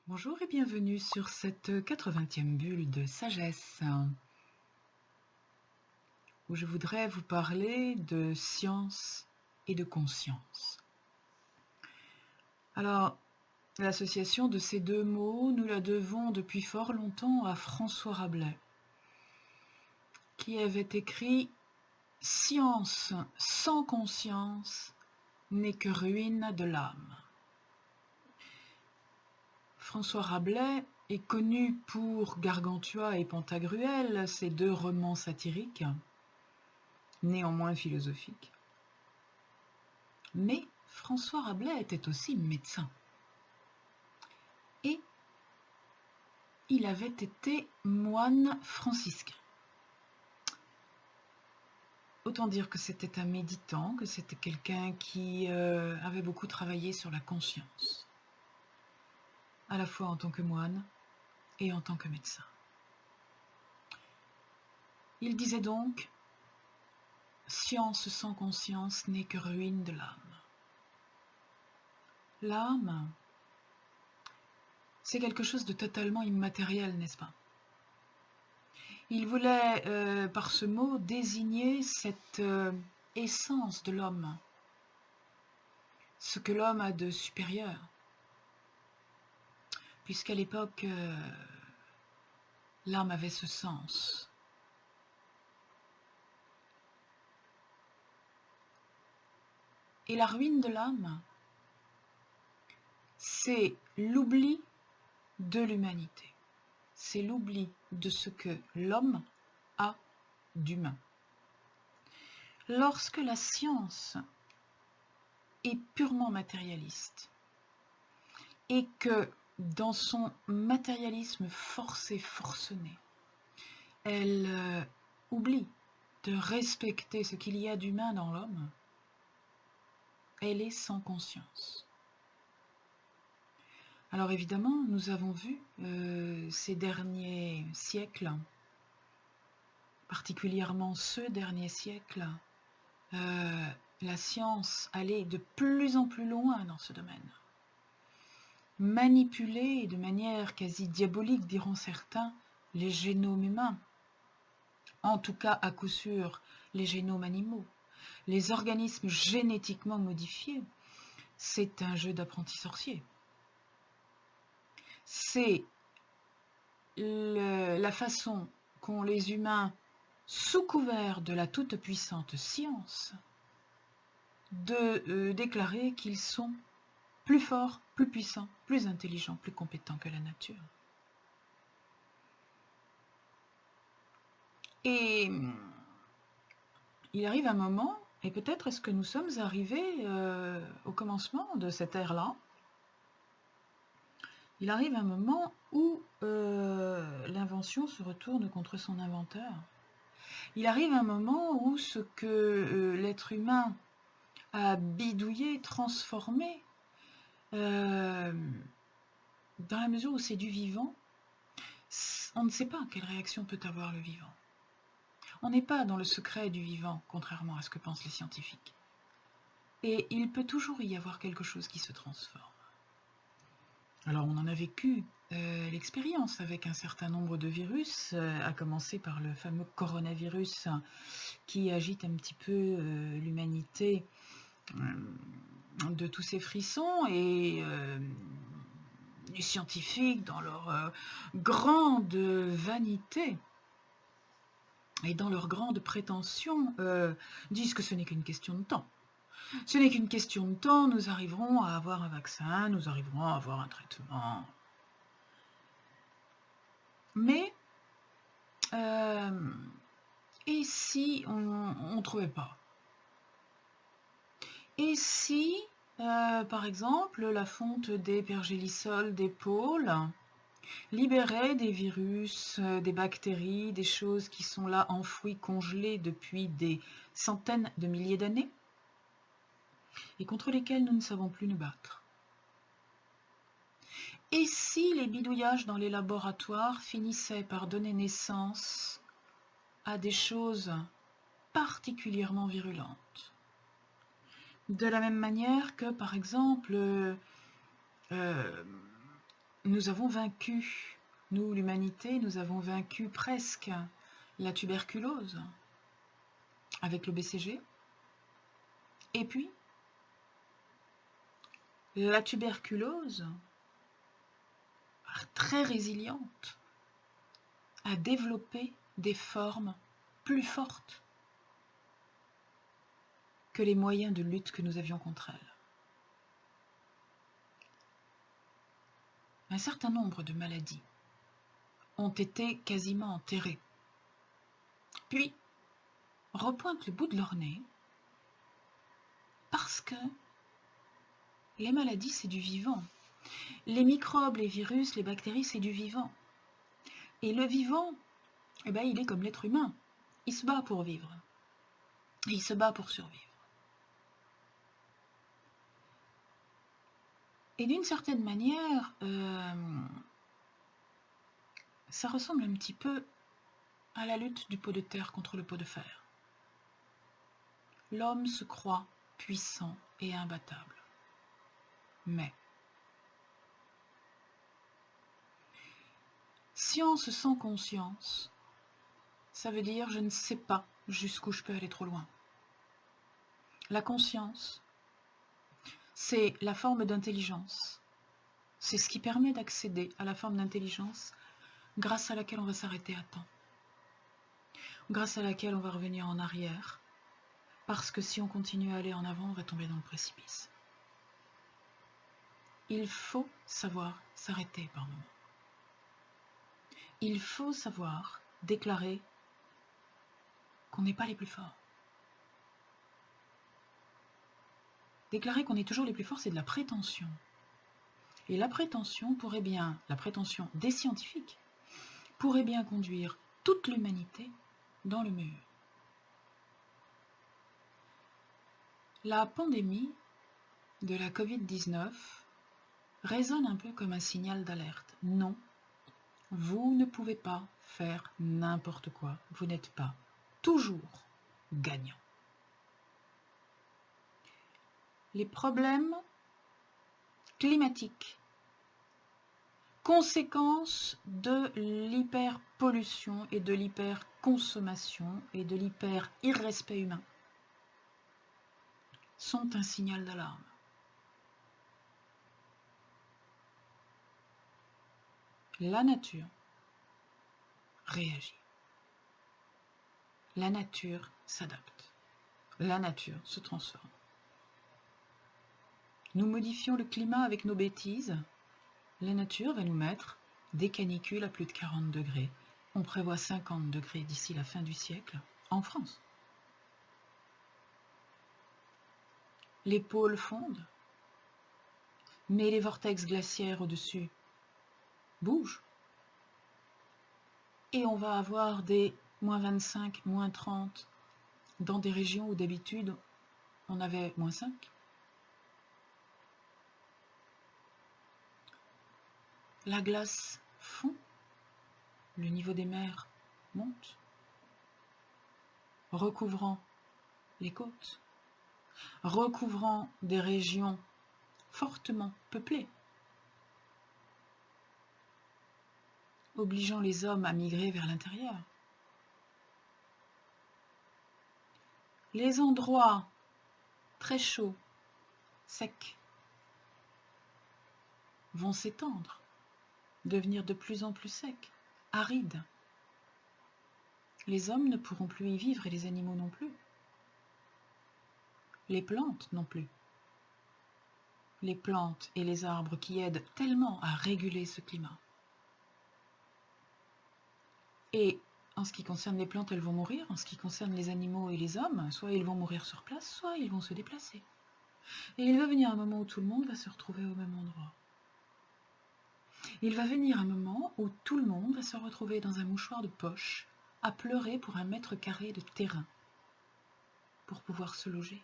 Bonjour et bienvenue sur cette 80e bulle de sagesse où je voudrais vous parler de science et de conscience. Alors, l'association de ces deux mots, nous la devons depuis fort longtemps à François Rabelais, qui avait écrit « Science sans conscience n'est que ruine de l'âme ». François Rabelais est connu pour Gargantua et Pantagruel, ces deux romans satiriques, néanmoins philosophiques. Mais François Rabelais était aussi médecin. Et il avait été moine franciscain. Autant dire que c'était un méditant, que c'était quelqu'un qui avait beaucoup travaillé sur la conscience, à la fois en tant que moine et en tant que médecin. Il disait donc « Science sans conscience n'est que ruine de l'âme ». L'âme, c'est quelque chose de totalement immatériel, n'est-ce pas? Il voulait, par ce mot, désigner cette essence de l'homme, ce que l'homme a de supérieur, puisqu'à l'époque, l'âme avait ce sens. Et la ruine de l'âme, c'est l'oubli de l'humanité. C'est l'oubli de ce que l'homme a d'humain. Lorsque la science est purement matérialiste et que dans son matérialisme forcé, forcené, elle oublie de respecter ce qu'il y a d'humain dans l'homme, elle est sans conscience. Alors évidemment, nous avons vu ces derniers siècles, particulièrement ce dernier siècle, la science aller de plus en plus loin dans ce domaine. Manipuler de manière quasi diabolique, diront certains, les génomes humains. En tout cas, à coup sûr, les génomes animaux. Les organismes génétiquement modifiés, c'est un jeu d'apprenti sorcier. C'est la façon qu'ont les humains, sous couvert de la toute-puissante science, de déclarer qu'ils sont plus forts, plus puissants, plus intelligents, plus compétents que la nature. Et il arrive un moment, et peut-être est-ce que nous sommes arrivés au commencement de cette ère-là, il arrive un moment où l'invention se retourne contre son inventeur. Il arrive un moment où ce que l'être humain a bidouillé, transformé, dans la mesure où c'est du vivant, on ne sait pas quelle réaction peut avoir le vivant. On n'est pas dans le secret du vivant, contrairement à ce que pensent les scientifiques. Et il peut toujours y avoir quelque chose qui se transforme. Alors on en a vécu l'expérience avec un certain nombre de virus, à commencer par le fameux coronavirus qui agite un petit peu l'humanité de tous ces frissons, et les scientifiques, dans leur grande vanité et dans leur grande prétention, disent que ce n'est qu'une question de temps. Ce n'est qu'une question de temps, nous arriverons à avoir un vaccin, nous arriverons à avoir un traitement. Mais, et si on ne trouvait pas? Et si, par exemple, la fonte des pergélisols des pôles libérait des virus, des bactéries, des choses qui sont là enfouies, congelées depuis des centaines de milliers d'années, et contre lesquelles nous ne savons plus nous battre? Et si les bidouillages dans les laboratoires finissaient par donner naissance à des choses particulièrement virulentes? De la même manière que, par exemple, nous avons vaincu, nous l'humanité, nous avons vaincu presque la tuberculose avec le BCG. Et puis, la tuberculose, très résiliente, a développé des formes plus fortes que les moyens de lutte que nous avions contre elle. Un certain nombre de maladies ont été quasiment enterrées, puis repointent le bout de leur nez parce que les maladies, c'est du vivant. Les microbes, les virus, les bactéries, c'est du vivant. Et le vivant, eh ben, il est comme l'être humain. Il se bat pour vivre. Et il se bat pour survivre. Et d'une certaine manière, ça ressemble un petit peu à la lutte du pot de terre contre le pot de fer. L'homme se croit puissant et imbattable. Mais science sans conscience, ça veut dire je ne sais pas jusqu'où je peux aller trop loin. La conscience, c'est la forme d'intelligence. C'est ce qui permet d'accéder à la forme d'intelligence grâce à laquelle on va s'arrêter à temps. Grâce à laquelle on va revenir en arrière. Parce que si on continue à aller en avant, on va tomber dans le précipice. Il faut savoir s'arrêter par moments. Il faut savoir déclarer qu'on n'est pas les plus forts. Déclarer qu'on est toujours les plus forts, c'est de la prétention. Et la prétention pourrait bien, la prétention des scientifiques, pourrait bien conduire toute l'humanité dans le mur. La pandémie de la Covid-19 résonne un peu comme un signal d'alerte. Non, vous ne pouvez pas faire n'importe quoi. Vous n'êtes pas toujours gagnant. Les problèmes climatiques, conséquences de l'hyperpollution et de l'hyperconsommation et de l'hyper-irrespect humain, sont un signal d'alarme. La nature réagit. La nature s'adapte. La nature se transforme. Nous modifions le climat avec nos bêtises. La nature va nous mettre des canicules à plus de 40 degrés. On prévoit 50 degrés d'ici la fin du siècle en France. Les pôles fondent, mais les vortex glaciaires au-dessus bougent. Et on va avoir des moins 25, moins 30 dans des régions où d'habitude on avait moins 5. La glace fond, le niveau des mers monte, recouvrant les côtes, recouvrant des régions fortement peuplées, obligeant les hommes à migrer vers l'intérieur. Les endroits très chauds, secs, vont s'étendre, devenir de plus en plus secs, arides. Les hommes ne pourront plus y vivre et les animaux non plus. Les plantes non plus. Les plantes et les arbres qui aident tellement à réguler ce climat. Et en ce qui concerne les plantes, elles vont mourir. En ce qui concerne les animaux et les hommes, soit ils vont mourir sur place, soit ils vont se déplacer. Et il va venir un moment où tout le monde va se retrouver au même endroit. Il va venir un moment où tout le monde va se retrouver dans un mouchoir de poche, à pleurer pour 1 m² de terrain, pour pouvoir se loger,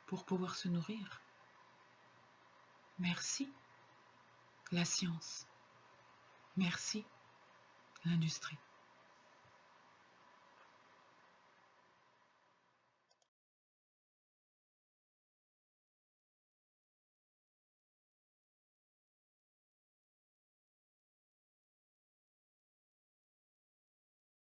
pour pouvoir se nourrir. Merci, la science. Merci, l'industrie.